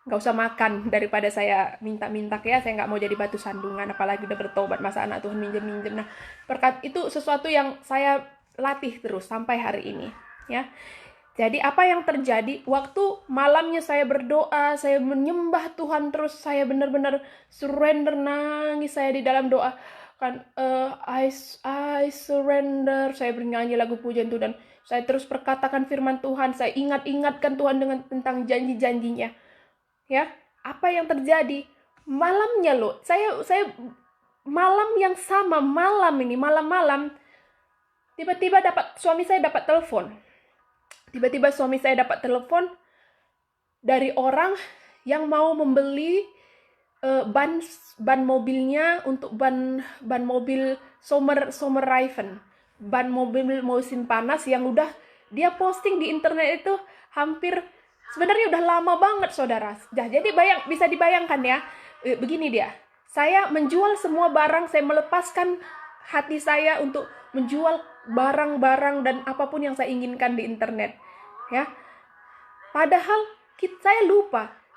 nggak usah makan daripada saya minta-minta ya. Saya nggak mau jadi batu sandungan, apalagi udah bertobat masa anak Tuhan minjem. Nah, berkat itu sesuatu yang saya latih terus sampai hari ini ya. Jadi apa yang terjadi waktu malamnya saya berdoa, saya menyembah Tuhan terus, saya benar-benar surrender, nangis saya di dalam doa kan, I surrender, saya bernyanyi lagu pujian itu dan saya terus perkatakan firman Tuhan, saya ingatkan Tuhan tentang janji-janjinya. Ya, apa yang terjadi? Malamnya loh, saya malam yang sama, malam tiba-tiba suami saya dapat telepon. Tiba-tiba suami saya dapat telepon dari orang yang mau membeli ban mobilnya untuk ban mobil Sommerreifen, ban mobil musim panas yang udah dia posting di internet itu hampir sebenarnya udah lama banget saudara. Jadi bisa dibayangkan ya, begini dia. Saya menjual semua barang, saya melepaskan hati saya untuk menjual barang-barang dan apapun yang saya inginkan di internet. Ya. Padahal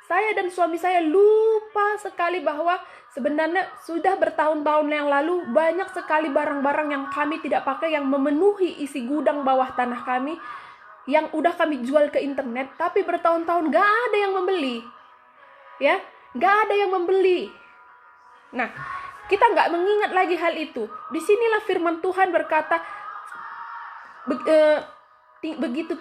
saya dan suami saya lupa sekali bahwa sebenarnya sudah bertahun-tahun yang lalu banyak sekali barang-barang yang kami tidak pakai yang memenuhi isi gudang bawah tanah kami yang udah kami jual ke internet, tapi bertahun-tahun gak ada yang membeli. Ya, gak ada yang membeli. Nah, kita gak mengingat lagi hal itu. Disinilah firman Tuhan berkata, begitu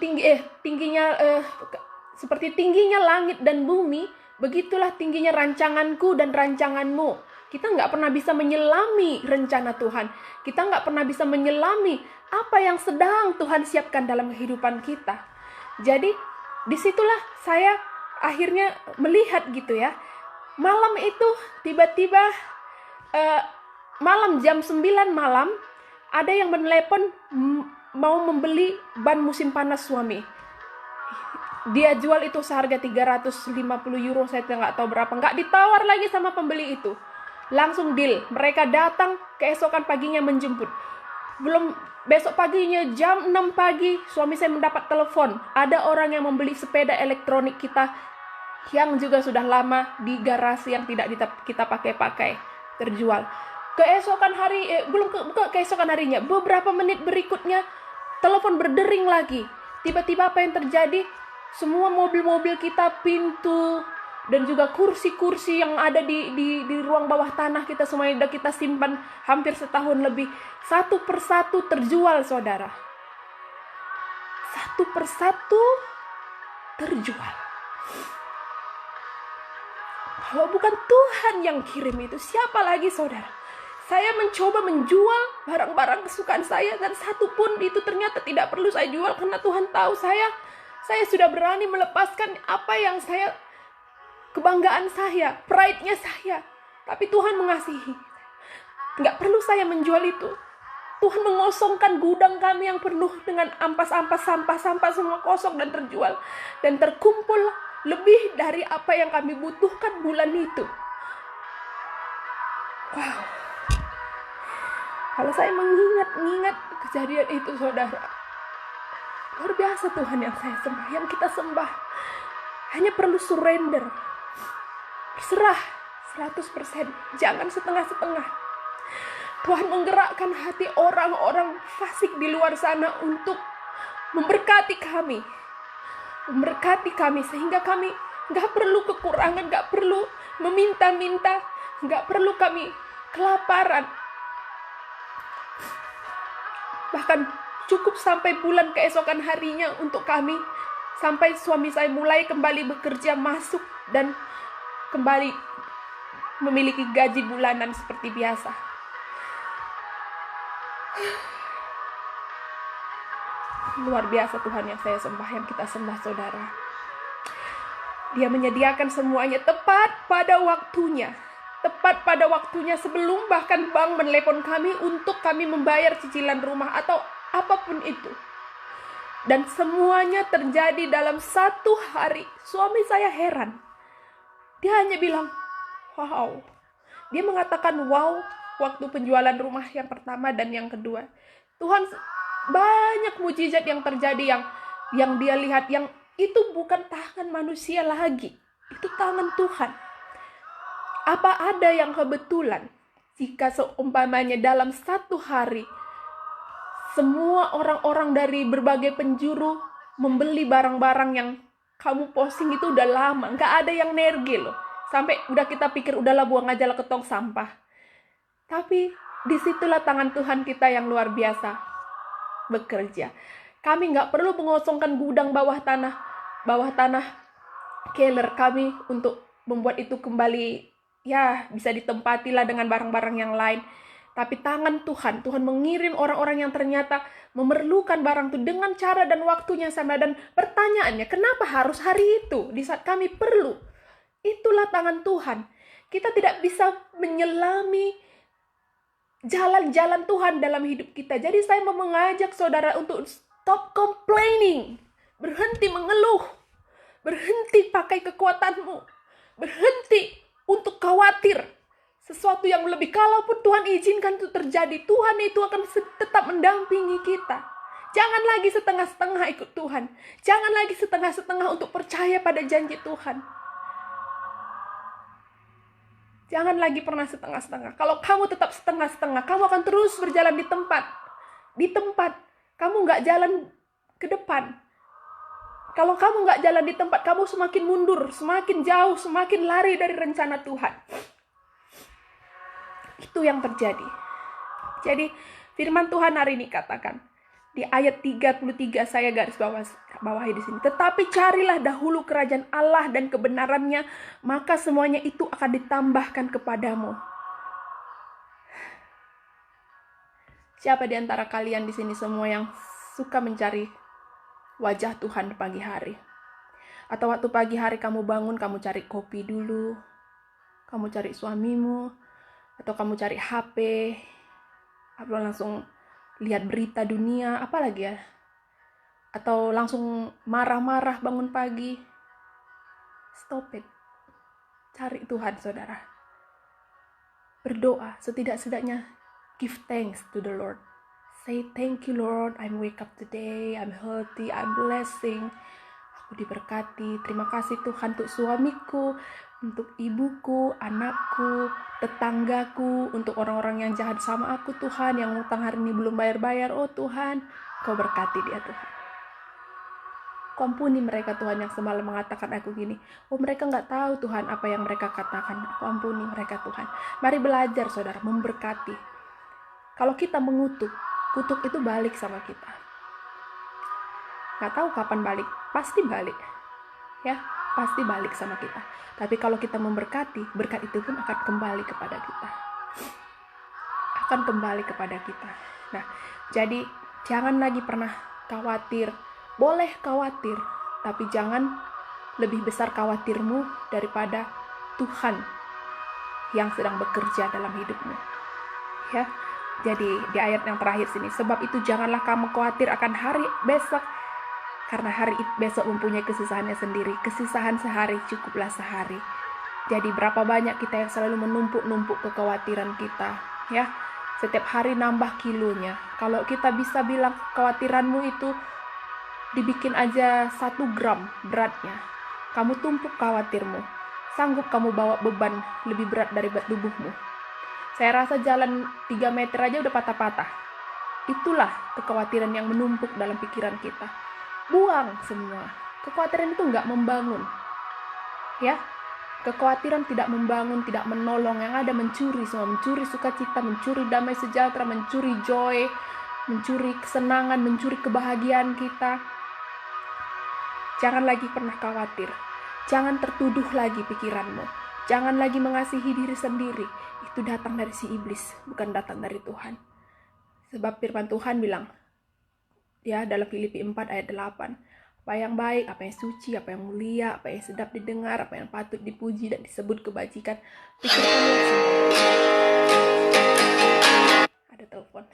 seperti tingginya langit dan bumi, begitulah tingginya rancanganku dan rancanganmu. Kita nggak pernah bisa menyelami rencana Tuhan. Kita nggak pernah bisa menyelami apa yang sedang Tuhan siapkan dalam kehidupan kita. Jadi disitulah saya akhirnya melihat gitu ya. Malam itu tiba-tiba malam jam 9 malam ada yang menelepon mau membeli ban musim panas suami. Dia jual itu seharga 350 euro, saya nggak tahu berapa. Nggak ditawar lagi sama pembeli itu. Langsung deal. Mereka datang keesokan paginya menjemput. Belum besok paginya jam 6 pagi, suami saya mendapat telepon. Ada orang yang membeli sepeda elektronik kita yang juga sudah lama di garasi yang tidak kita pakai-pakai. Terjual. Keesokan harinya, beberapa menit berikutnya, telepon berdering lagi. Tiba-tiba apa yang terjadi? Semua mobil-mobil kita, pintu, dan juga kursi-kursi yang ada di ruang bawah tanah kita semuanya sudah kita simpan hampir setahun lebih. Satu persatu terjual, saudara. Satu persatu terjual. Kalau bukan Tuhan yang kirim itu, siapa lagi, saudara? Saya mencoba menjual barang-barang kesukaan saya, dan satu pun itu ternyata tidak perlu saya jual karena Tuhan tahu saya sudah berani melepaskan apa yang saya, kebanggaan saya, pride-nya saya. Tapi Tuhan mengasihi. Nggak perlu saya menjual itu. Tuhan mengosongkan gudang kami yang penuh dengan ampas-ampas, sampah-sampah semua kosong dan terjual. Dan terkumpul lebih dari apa yang kami butuhkan bulan itu. Wow. Kalau saya mengingat kejadian itu, saudara, luar biasa Tuhan yang saya sembah, yang kita sembah. Hanya perlu surrender. Berserah 100%, jangan setengah-setengah. Tuhan menggerakkan hati orang-orang fasik di luar sana untuk memberkati kami. Memberkati kami sehingga kami gak perlu kekurangan, gak perlu meminta-minta, gak perlu kami kelaparan. Bahkan cukup sampai bulan keesokan harinya untuk kami, sampai suami saya mulai kembali bekerja, masuk dan kembali memiliki gaji bulanan seperti biasa. Luar biasa Tuhan yang saya sembah, yang kita sembah, saudara. Dia menyediakan semuanya tepat pada waktunya. Tepat pada waktunya, sebelum bahkan bank menelepon kami untuk kami membayar cicilan rumah atau apapun itu. Dan semuanya terjadi dalam 1 hari. Suami saya heran. Dia hanya bilang, wow. Dia mengatakan wow waktu penjualan rumah yang pertama dan yang kedua. Tuhan, banyak mujizat yang terjadi yang dia lihat, yang itu bukan tangan manusia lagi. Itu tangan Tuhan. Apa ada yang kebetulan jika seumpamanya dalam 1 hari semua orang-orang dari berbagai penjuru membeli barang-barang yang kamu posting itu udah lama, gak ada yang nerge loh. Sampai udah kita pikir udahlah buang aja lah ke tong sampah. Tapi disitulah tangan Tuhan kita yang luar biasa bekerja. Kami gak perlu mengosongkan gudang bawah tanah keller kami untuk membuat itu kembali, ya bisa ditempatilah dengan barang-barang yang lain. Tapi tangan Tuhan mengirim orang-orang yang ternyata memerlukan barang itu dengan cara dan waktunya sama. Dan pertanyaannya, kenapa harus hari itu di saat kami perlu? Itulah tangan Tuhan. Kita tidak bisa menyelami jalan-jalan Tuhan dalam hidup kita. Jadi saya mau mengajak saudara untuk stop complaining. Berhenti mengeluh. Berhenti pakai kekuatanmu. Berhenti untuk khawatir sesuatu yang lebih. Kalaupun Tuhan izinkan itu terjadi, Tuhan itu akan tetap mendampingi kita. Jangan lagi setengah-setengah ikut Tuhan. Jangan lagi setengah-setengah untuk percaya pada janji Tuhan. Jangan lagi pernah setengah-setengah. Kalau kamu tetap setengah-setengah, kamu akan terus berjalan di tempat. Di tempat. Kamu gak jalan ke depan. Kalau kamu gak jalan di tempat, kamu semakin mundur, semakin jauh, semakin lari dari rencana Tuhan. Itu yang terjadi. Jadi firman Tuhan hari ini katakan di ayat 33, saya garis bawahi di sini. Tetapi carilah dahulu kerajaan Allah dan kebenarannya, maka semuanya itu akan ditambahkan kepadamu. Siapa di antara kalian di sini semua yang suka mencari wajah Tuhan pagi hari? Atau waktu pagi hari kamu bangun, kamu cari kopi dulu, kamu cari suamimu, atau kamu cari HP, atau langsung lihat berita dunia, apalagi ya, atau langsung marah-marah bangun pagi. Stop it. Cari Tuhan, saudara. Berdoa, setidak-tidaknya give thanks to the Lord. Say thank you Lord, I'm wake up today, I'm healthy, I'm blessing. Aku diberkati. Terima kasih Tuhan untuk suamiku, untuk ibuku, anakku, tetanggaku, untuk orang-orang yang jahat sama aku Tuhan, yang utang hari ini belum bayar-bayar. Oh Tuhan, Kau berkati dia Tuhan. Kau ampuni mereka Tuhan yang semalam mengatakan aku gini. Oh mereka gak tahu Tuhan apa yang mereka katakan. Kau ampuni mereka Tuhan. Mari belajar saudara memberkati. Kalau kita mengutuk, kutuk itu balik sama kita. Gak tahu kapan balik, pasti balik. Ya, pasti balik sama kita. Tapi kalau kita memberkati, berkat itu pun akan kembali kepada kita. akan kembali kepada kita. Nah, jadi jangan lagi pernah khawatir. Boleh khawatir, tapi jangan lebih besar khawatirmu daripada Tuhan yang sedang bekerja dalam hidupmu. Ya. Jadi di ayat yang terakhir sini, sebab itu janganlah kamu khawatir akan hari besok, karena hari besok mempunyai kesusahannya sendiri. Kesusahan sehari cukuplah sehari. Jadi berapa banyak kita yang selalu menumpuk-numpuk kekhawatiran kita, ya. Setiap hari nambah kilonya. Kalau kita bisa bilang kekhawatiranmu itu dibikin aja 1 gram beratnya, kamu tumpuk khawatirmu, sanggup kamu bawa beban lebih berat dari tubuhmu. Saya rasa jalan 3 meter aja udah patah-patah. Itulah kekhawatiran yang menumpuk dalam pikiran kita. Buang semua. Kekhawatiran itu nggak membangun. Ya, kekhawatiran tidak membangun, tidak menolong. Yang ada mencuri semua, mencuri sukacita, mencuri damai sejahtera, mencuri joy, mencuri kesenangan, mencuri kebahagiaan kita. Jangan lagi pernah khawatir. Jangan tertuduh lagi pikiranmu. Jangan lagi mengasihi diri sendiri. Itu datang dari si iblis, bukan datang dari Tuhan. Sebab firman Tuhan bilang, ya, dalam Filipi 4 ayat 8, apa yang baik, apa yang suci, apa yang mulia, apa yang sedap didengar, apa yang patut dipuji dan disebut kebajikan, pikirkanlah semua. Ada telepon.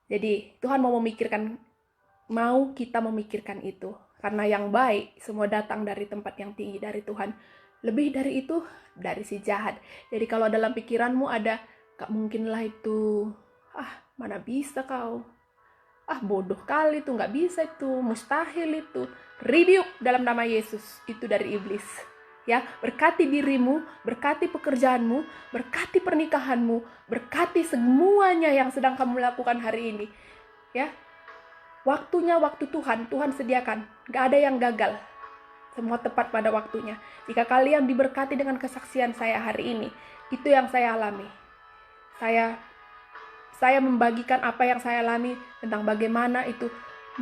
Jadi Tuhan mau kita memikirkan itu. Karena yang baik semua datang dari tempat yang tinggi, dari Tuhan. Lebih dari itu, dari si jahat. Jadi kalau dalam pikiranmu ada, gak mungkin lah itu, mana bisa kau, bodoh kali itu, gak bisa itu, mustahil itu, rebuke dalam nama Yesus. Itu dari iblis. Ya, berkati dirimu, berkati pekerjaanmu, berkati pernikahanmu, berkati semuanya yang sedang kamu lakukan hari ini. Ya, waktunya waktu Tuhan sediakan, gak ada yang gagal. Semua tepat pada waktunya. Jika kalian diberkati dengan kesaksian saya hari ini, itu yang saya alami. Saya membagikan apa yang saya alami tentang bagaimana itu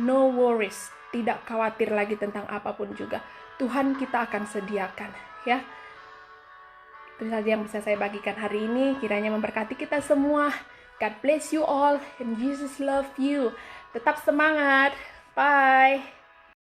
no worries, tidak khawatir lagi tentang apapun juga. Tuhan kita akan sediakan, ya. Itu saja yang bisa saya bagikan hari ini. Kiranya memberkati kita semua. God bless you all and Jesus love you. Tetap semangat. Bye.